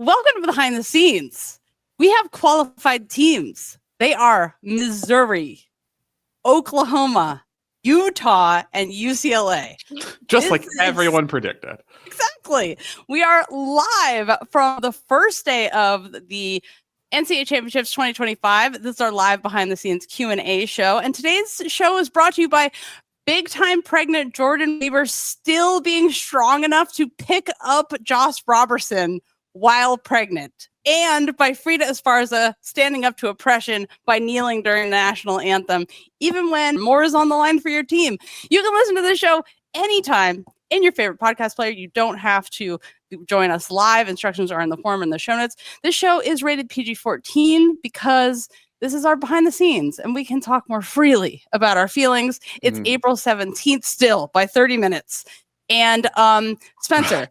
Welcome to Behind the Scenes. We have qualified teams. They are Missouri, Oklahoma, Utah, and UCLA. Just like everyone predicted. Exactly. We are live from the first day of the NCAA Championships 2025. This is our live behind the scenes Q&A show. And today's show is brought to you by big-time pregnant Jordan Weaver still being strong enough to pick up Josh Robertson while pregnant. And by Frida Esparza standing up to oppression by kneeling during the national anthem, even when more is on the line for your team. You can listen to this show anytime in your favorite podcast player. You don't have to join us live. Instructions are in the form in the show notes. This show is rated PG-14 because this is our behind the scenes and we can talk more freely about our feelings. It's April 17th still by 30 minutes. And Spencer.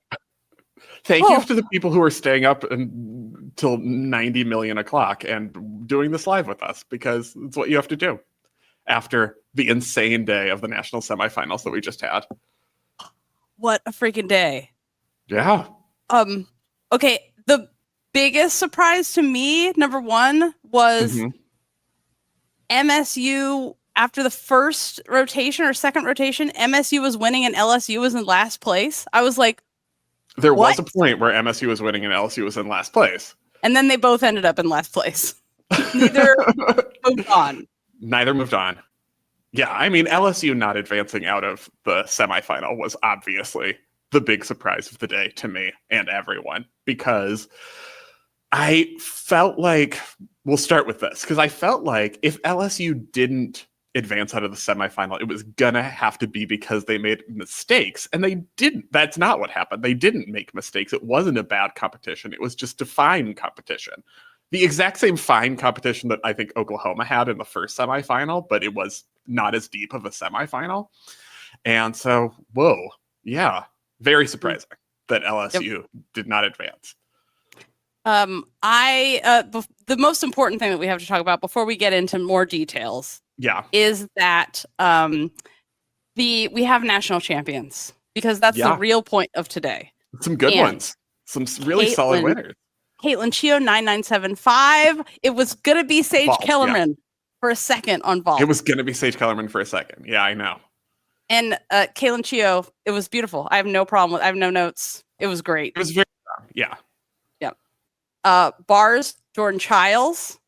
Thank you to the people who are staying up until 90 million o'clock and doing this live with us, because it's what you have to do after the insane day of the national semifinals that we just had. What a freaking day. Yeah. Okay. The biggest surprise to me, number one, was MSU after the first rotation or second rotation, MSU was winning and LSU was in last place. I was like, there was a point where MSU was winning and LSU was in last place. And then they both ended up in last place. Neither moved on. Neither moved on. Yeah, I mean, LSU not advancing out of the semifinal was obviously the big surprise of the day to me and everyone, because I felt like, we'll start with this, because I felt like if LSU didn't advance out of the semifinal, it was gonna have to be because they made mistakes, and they didn't. That's not what happened. They didn't make mistakes. It wasn't a bad competition. It was just a fine competition. The exact same fine competition that I think Oklahoma had in the first semifinal, but it was not as deep of a semifinal. And so, whoa, yeah, very surprising that LSU did not advance. The most important thing that we have to talk about before we get into more details is that we have national champions, because that's the real point of today. Some good ones. Some really solid winners. Kailin Chio 9975. It was gonna be Sage Kellerman for a second on vault. It was gonna be Sage Kellerman for a second. Yeah, I know. And Kailin Chio, it was beautiful. I have no problem with. I have no notes. It was great. It was very strong. Yeah. Bars Jordan Chiles.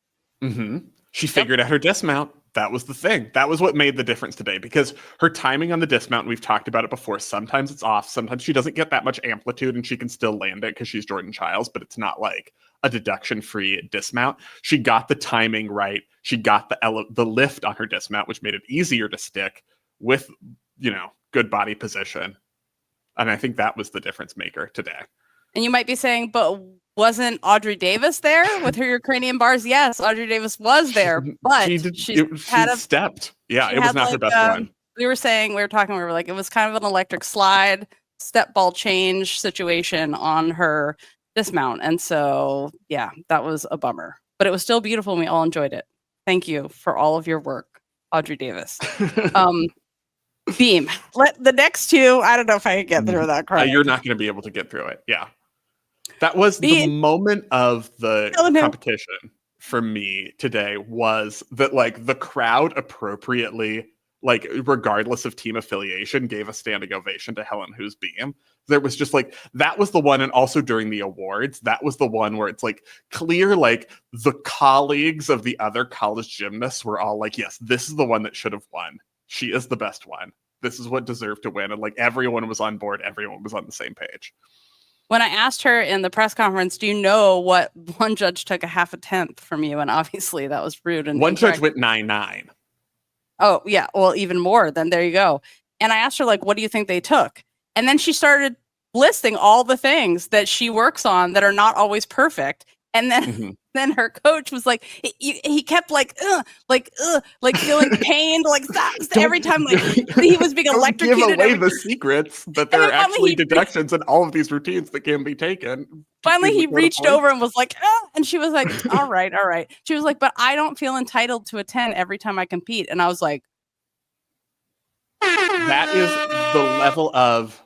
She figured out her dismount. That was the thing. That was what made the difference today, because her timing on the dismount, we've talked about it before, sometimes it's off, sometimes she doesn't get that much amplitude and she can still land it because she's Jordan Chiles, but it's not like a deduction-free dismount. She got the timing right. She got the lift on her dismount, which made it easier to stick with, good body position. And I think that was the difference maker today. And you might be saying, but wasn't Audrey Davis there with her Ukrainian bars? Yes, Audrey Davis was there, but she stepped. Yeah, it was not her best one. We were like, it was kind of an electric slide, step ball change situation on her dismount. And so, yeah, that was a bummer, but it was still beautiful and we all enjoyed it. Thank you for all of your work, Audrey Davis. Beam. The next two, I don't know if I can get through that correctly. You're not going to be able to get through it. Yeah. That was the moment of the competition for me today, was that the crowd appropriately, regardless of team affiliation, gave a standing ovation to Helen, who's Beam. There was just that was the one. And also during the awards, that was the one where it's clear, the colleagues of the other college gymnasts were all yes, this is the one that should have won. She is the best one. This is what deserved to win. And everyone was on board. Everyone was on the same page. When I asked her in the press conference, do you know what one judge took a half a tenth from you? And obviously that was rude. And one judge went 9-9. Oh, yeah. Well, even more. Then there you go. And I asked her, what do you think they took? And then she started listing all the things that she works on that are not always perfect. And then then her coach was he kept feeling pained, every time he was being electrocuted. Don't give away the secrets that there are actually deductions in all of these routines that can be taken. Finally, he reached over and was and she was like, all right. She was like, but I don't feel entitled to a 10 every time I compete. And I was like, that is the level of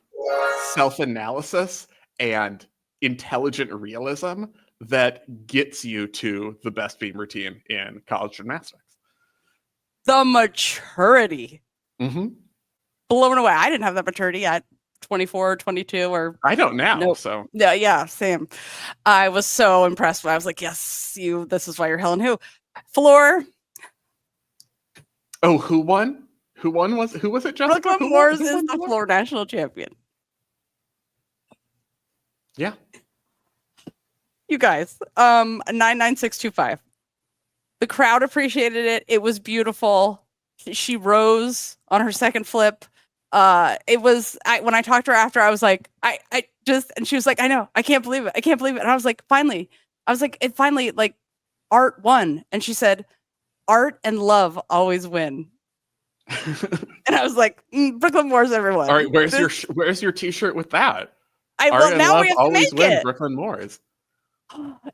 self-analysis and intelligent realism that gets you to the best beam routine in college gymnastics. The maturity. Mm-hmm. Blown away. I didn't have that maturity at 24, 22, or I don't now. nope. So yeah, same. I was so impressed. I was like, yes, this is why you're Helen Who. Floor. Oh, who won? Who was it, Jessica? Brooklyn Moores is the floor national champion. Yeah. You guys, 99625. The crowd appreciated it. It was beautiful. She rose on her second flip. It was, when I talked to her after, I was like, and she was like, I know, I can't believe it. And I was like, it finally, like, art won. And she said, art and love always win. And I was like, Brooklyn Moores, everyone. All right, where's your T-shirt with that? Well, now we have to make it. Brooklyn Moores.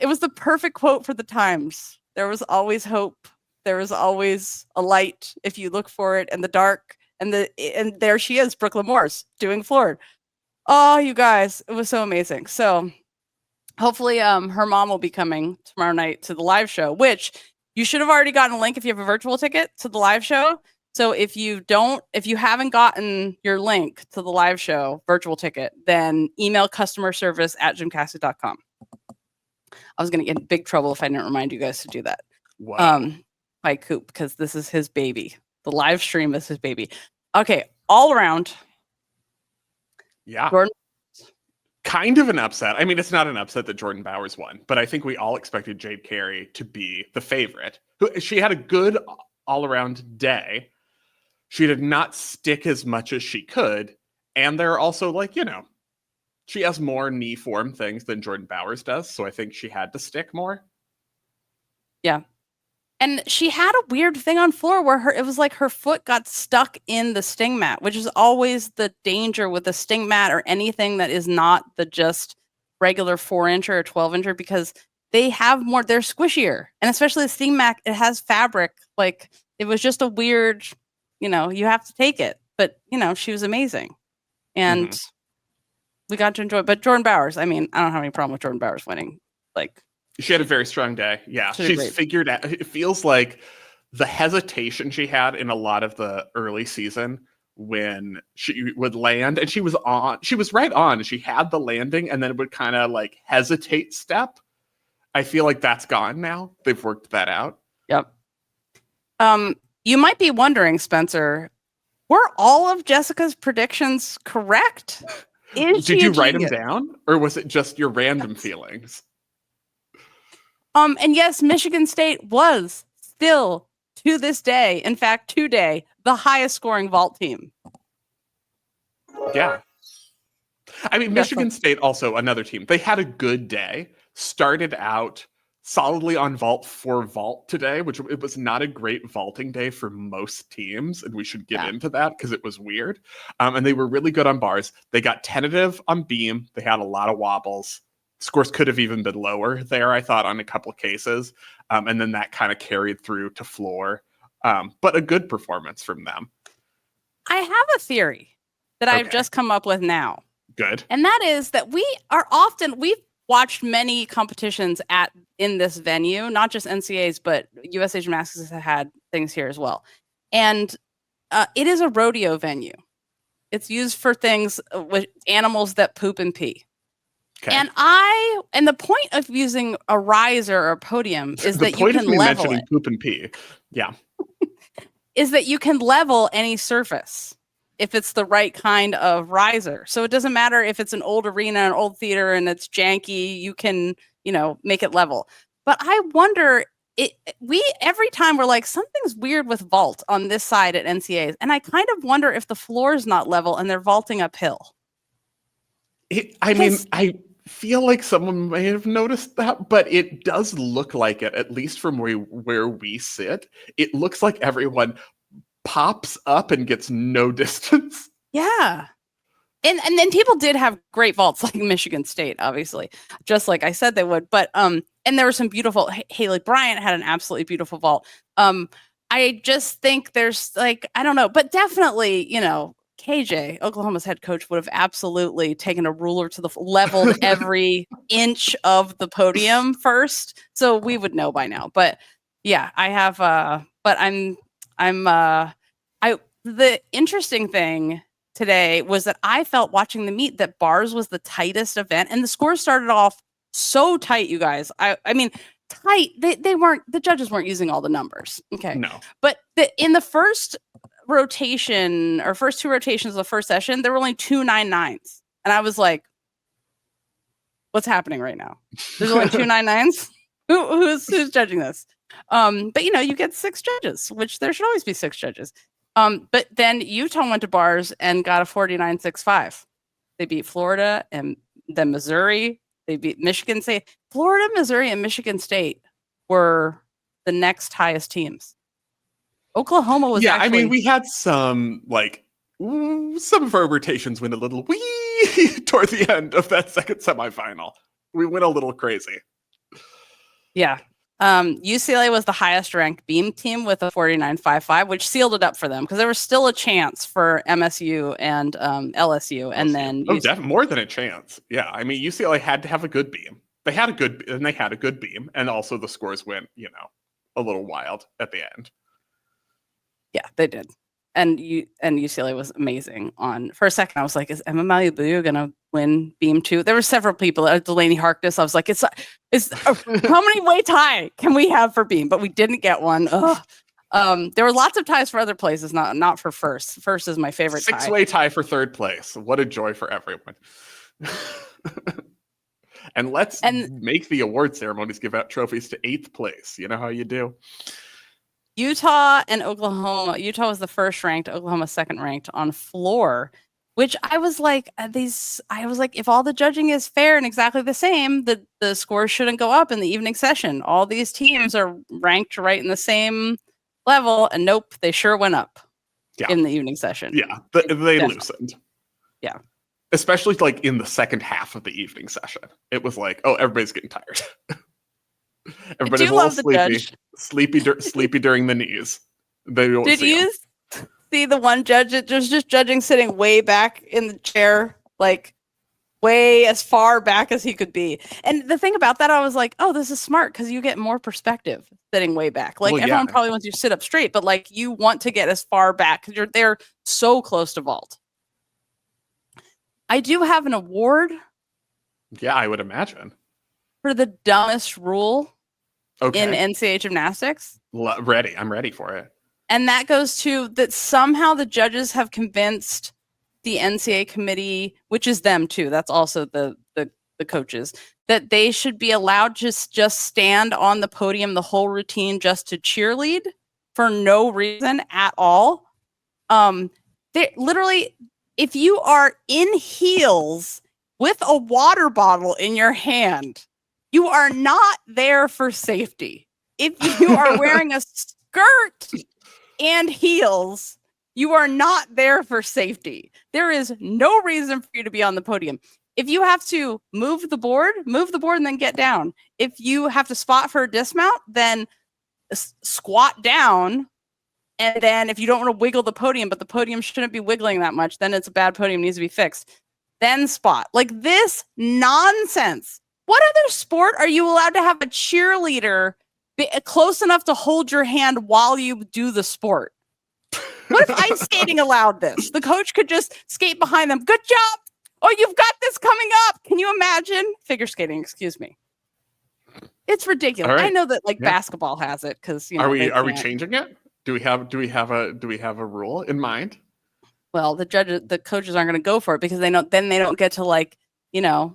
It was the perfect quote for the times. There was always hope. There was always a light if you look for it in the dark. And there she is, Brooklyn Moores, doing floor. Oh, you guys, it was so amazing. So hopefully her mom will be coming tomorrow night to the live show, which you should have already gotten a link if you have a virtual ticket to the live show. So if you haven't gotten your link to the live show virtual ticket, then email customer service at gymcastic.com. I was going to get in big trouble if I didn't remind you guys to do that. Wow. By Coop, because this is his baby. The live stream is his baby. Okay, all around. Yeah. Jordan. Kind of an upset. I mean, it's not an upset that Jordan Bowers won, but I think we all expected Jade Carey to be the favorite. She had a good all-around day. She did not stick as much as she could, and there are also, like, she has more knee form things than Jordan Bowers does, so I think she had to stick more. Yeah. And she had a weird thing on floor where it was like her foot got stuck in the sting mat, which is always the danger with the sting mat or anything that is not the just regular 4-incher or 12-incher, because they have more, they're squishier. And especially the sting mat, it has fabric. Like, it was just a weird, you have to take it. But, she was amazing. And we got to enjoy it. But Jordan Bowers, I don't have any problem with Jordan Bowers winning. Like, she had a very strong day. Yeah, she's figured out. It feels like the hesitation she had in a lot of the early season when she would land, and she was right on. She had the landing, and then it would kind of like hesitate step. I feel like that's gone now. They've worked that out. Yep. You might be wondering, Spencer, were all of Jessica's predictions correct? Did you write them down, or was it just your random feelings? And yes, Michigan State was still, to this day, in fact, today, the highest scoring vault team. Yeah. Michigan State, also another team. They had a good day, started out solidly on vault for vault today, which it was not a great vaulting day for most teams. And we should get into that because it was weird. And they were really good on bars. They got tentative on beam. They had a lot of wobbles. Scores could have even been lower there, I thought, on a couple of cases. And then that kind of carried through to floor. But a good performance from them. I have a theory that I've just come up with now. Good. And that is that we've watched many competitions in this venue, not just NCAAs, but USA Gymnastics has had things here as well. And it is a rodeo venue. It's used for things with animals that poop and pee. Okay. And the point of using a riser or a podium is that you can level it. Poop and pee. Yeah. Is that you can level any surface if it's the right kind of riser. So it doesn't matter if it's an old arena, an old theater, and it's janky, you can, make it level. But I wonder, every time we're like, something's weird with vault on this side at NCAAs. And I kind of wonder if the floor is not level and they're vaulting uphill. I feel like someone may have noticed that, but it does look like it, at least from where we sit. It looks like everyone pops up and gets no distance. Yeah. And then people did have great vaults, like Michigan State, obviously, just like I said they would. But and there were some beautiful. Haley Bryant had an absolutely beautiful vault. I just think there's I don't know, but definitely, KJ, Oklahoma's head coach, would have absolutely taken a ruler to the leveled every inch of the podium first, so we would know by now. But yeah, I have. But the interesting thing today was that I felt watching the meet that bars was the tightest event, and the scores started off so tight, you guys. I mean, tight. They weren't. The judges weren't using all the numbers. Okay, No, but in the first rotation or first two rotations of the first session, there were only 2 9-9s, and I was like, "What's happening right now? There's only 2 9-9s. Who's judging this?" But you get 6 judges, which there should always be 6 judges. But then Utah went to bars and got a 49-6-5. They beat Florida and then Missouri. They beat Michigan State. Florida, Missouri, and Michigan State were the next highest teams. Oklahoma was I mean, we had some some of our rotations went a little wee toward the end of that second semifinal. We went a little crazy. Yeah. UCLA was the highest ranked beam team with a 49-5-5, which sealed it up for them because there was still a chance for MSU and LSU. And then definitely more than a chance. Yeah. I mean, UCLA had to have a good beam. They had a good beam, and also the scores went, a little wild at the end. Yeah, they did. And UCLA was amazing. For a second, I was like, is Emma Malibu gonna win beam 2? There were several people. Delaney Harkness. I was like, how many way tie can we have for beam? But we didn't get one. There were lots of ties for other places, not for first. First is my favorite. 6-way tie for third place. What a joy for everyone. And let's make the award ceremonies give out trophies to 8th place. You know how you do. Utah and Oklahoma. Utah was the first ranked, Oklahoma second ranked on floor, which I was like, if all the judging is fair and exactly the same, the scores shouldn't go up in the evening session. All these teams are ranked right in the same level, and nope, they sure went up in the evening session. Yeah, they loosened. Yeah. Especially in the second half of the evening session. It was like, oh, everybody's getting tired. Everybody's a little sleepy during the knees. Did you see the one judge that was just judging sitting way back in the chair, way as far back as he could be? And the thing about that, I was like, oh, this is smart because you get more perspective sitting way back. Everyone probably wants you to sit up straight, but you want to get as far back because they're so close to vault. I do have an award. Yeah, I would imagine. For the dumbest rule in NCAA gymnastics. I'm ready for it. And that goes to that somehow the judges have convinced the NCAA committee, which is them too, that's also the coaches, that they should be allowed to just stand on the podium the whole routine just to cheerlead for no reason at all. They literally, if you are in heels with a water bottle in your hand, you are not there for safety. If you are wearing a skirt and heels, you are not there for safety. There is no reason for you to be on the podium. If you have to move the board and then get down. If you have to spot for a dismount, then squat down. And then if you don't want to wiggle the podium, but the podium shouldn't be wiggling that much, then it's a bad podium, needs to be fixed. Then spot. This nonsense. What other sport are you allowed to have a cheerleader be close enough to hold your hand while you do the sport? What if ice skating allowed this? The coach could just skate behind them. Good job. Oh, you've got this coming up. Can you imagine? Figure skating, excuse me. It's ridiculous. Right. I know that basketball has it because are we changing it? Do we have a rule in mind? Well, the coaches aren't going to go for it because they don't get to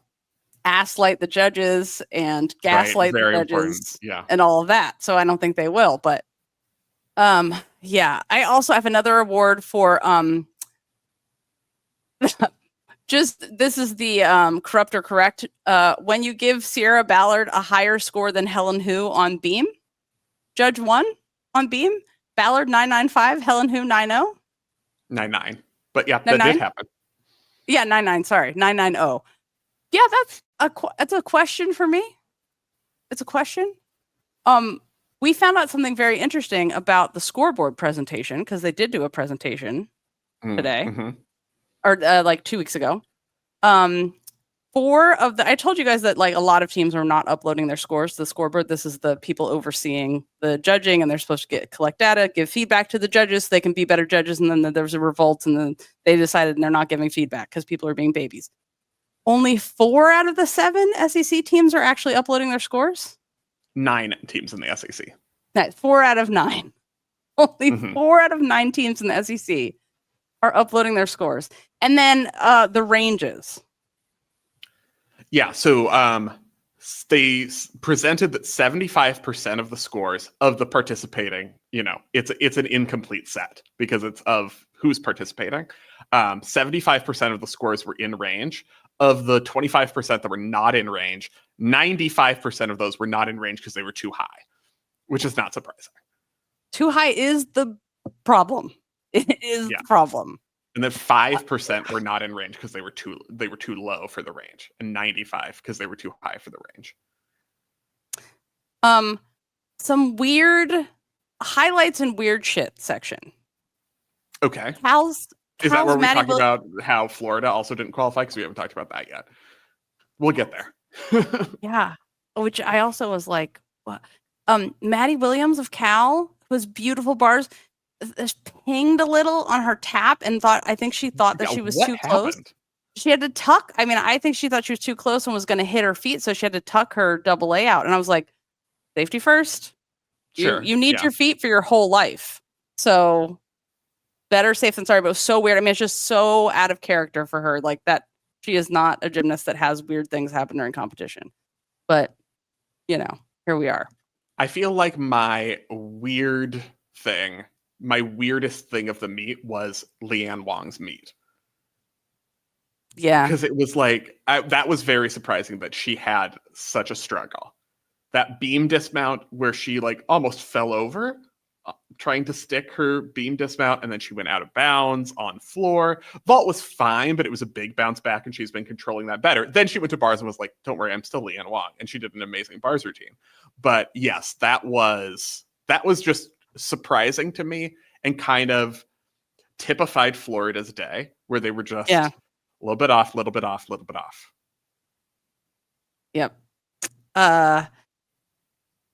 ass-light the judges and gaslight the judges and all of that. So I don't think they will. But I also have another award for this is the corrupt or correct. When you give Sierra Ballard a higher score than Helen Hu on beam, Judge 1 on beam, Ballard 995, Helen Hu 90. 99. But yeah, that did happen. Yeah, 99. Sorry, 990. Yeah, that's a question for me. It's a question. We found out something very interesting about the scoreboard presentation because they did do a presentation today. or like 2 weeks ago. I told you guys that like a lot of teams are not uploading their scores to the scoreboard. This is the people overseeing the judging, and they're supposed to collect data, give feedback to the judges so they can be better judges. And then there was a revolt, and then they decided they're not giving feedback because people are being babies. Only 4 out of the 7 SEC teams are actually uploading their scores. 9 teams in the SEC. 4 out of 9. Only 4 out of 9 teams in the SEC are uploading their scores. And then the ranges. Yeah, so they presented that 75% of the scores of the participating, it's an incomplete set because it's of who's participating. 75% of the scores were in range. Of the 25% that were not in range, 95% of those were not in range because they were too high, which is not surprising. Too high is the problem. It is the problem. And then 5% were not in range because they were too low for the range, and 95 because they were too high for the range. Some weird highlights and weird shit section. Okay. Is that where we talk about how Florida also didn't qualify? Because we haven't talked about that yet. We'll get there. Yeah. Which I also was like, what? Maddie Williams of Cal was beautiful bars. Pinged a little on her tap and I think she thought that she was too close. She had to tuck. I mean, I think she thought she was too close and was going to hit her feet. So she had to tuck her double A out. And I was like, safety first. Sure. You need your feet for your whole life. So better safe than sorry, but it was so weird. I mean, it's just so out of character for her. Like that, she is not a gymnast that has weird things happen during competition. But, here we are. I feel like my weirdest thing of the meet was Leanne Wong's meet. Yeah. Because it was like, that was very surprising that she had such a struggle. That beam dismount where she like almost fell over trying to stick her beam dismount, and then she went out of bounds on floor. Vault was fine, but it was a big bounce back, and she's been controlling that better. Then she went to bars and was like, don't worry, I'm still Leanne Wong. And she did an amazing bars routine. But yes, that was just surprising to me and kind of typified Florida's day, where they were just a little bit off, little bit off, little bit off. Yep.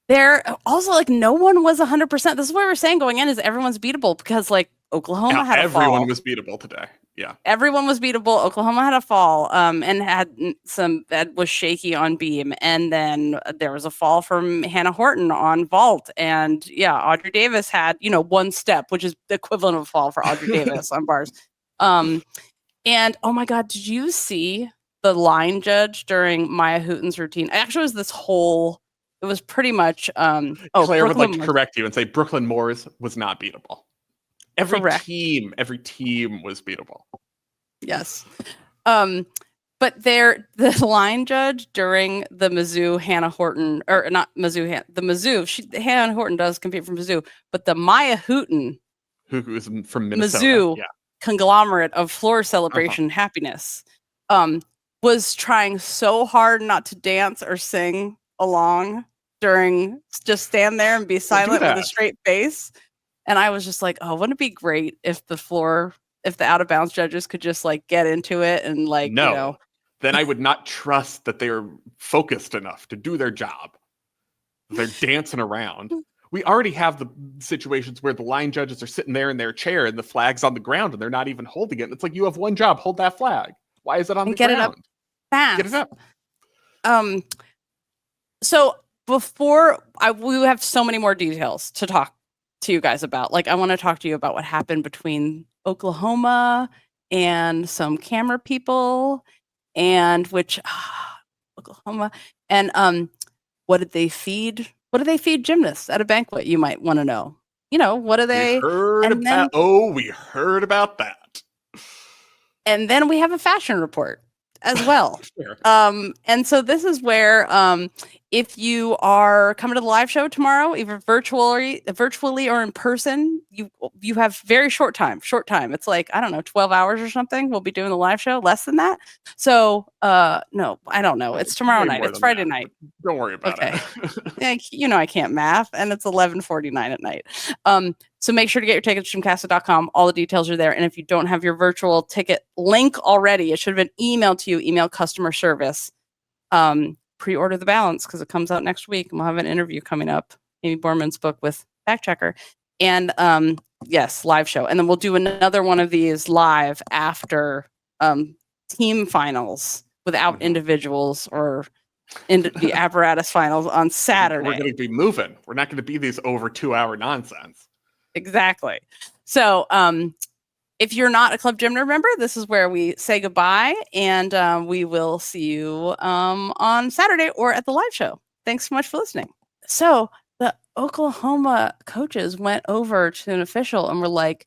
There also like no one was 100%. This is what we were saying going in is everyone's beatable because like Oklahoma had a fall. Everyone was beatable today. Yeah. Everyone was beatable. Oklahoma had a fall and had that was shaky on beam. And then there was a fall from Hannah Horton on vault. And Audrey Davis had, one step, which is the equivalent of a fall for Audrey Davis on bars. And oh my God, did you see the line judge during Maya Houghton's routine? Actually, it was pretty much Claire would like to correct you and say Brooklyn Moores was not beatable. Every team was beatable. Yes. But the line judge during the Mizzu Hannah Horton, or not Mizzu, the Mizzu, Hannah Horton does compete for Mizzu, but the Maya Houghton, who is from Minnesota, Mizzu conglomerate of floor celebration happiness, was trying so hard not to dance or sing along during, just stand there and be silent with a straight face. And I was just like, oh, wouldn't it be great if the out of bounds judges could just like get into it and like, then I would not trust that they're focused enough to do their job. They're dancing around. We already have the situations where the line judges are sitting there in their chair and the flag's on the ground and they're not even holding it. It's like, you have one job, hold that flag. Why is it on the ground? Get it up fast. Get it up. So we have so many more details to talk to you guys about. Like, I want to talk to you about what happened between Oklahoma and some camera people, and Oklahoma and what did they feed? What do they feed gymnasts at a banquet? You might want to know. What do they? We heard about that. And then we have a fashion report as well. Sure. And so this is where If you are coming to the live show tomorrow, either virtually or in person, you have very short time. It's like, I don't know, 12 hours or something. We'll be doing the live show, less than that. So, no, I don't know. It's tomorrow night. It's Friday night. Don't worry about it. Yeah, I can't math, and it's 11:49 at night. So make sure to get your tickets at GymCastic.com. All the details are there. And if you don't have your virtual ticket link already, it should have been emailed to you, email customer service. Pre-order the balance because it comes out next week, and we'll have an interview coming up, Amy Borman's book with Fact Checker. And yes, live show. And then we'll do another one of these live after team finals without individuals or in the apparatus finals on Saturday. We're going to be moving. We're not going to be these over 2-hour nonsense. Exactly. So if you're not a Club Gymna member, this is where we say goodbye, and we will see you on Saturday or at the live show. Thanks so much for listening. So the Oklahoma coaches went over to an official and were like,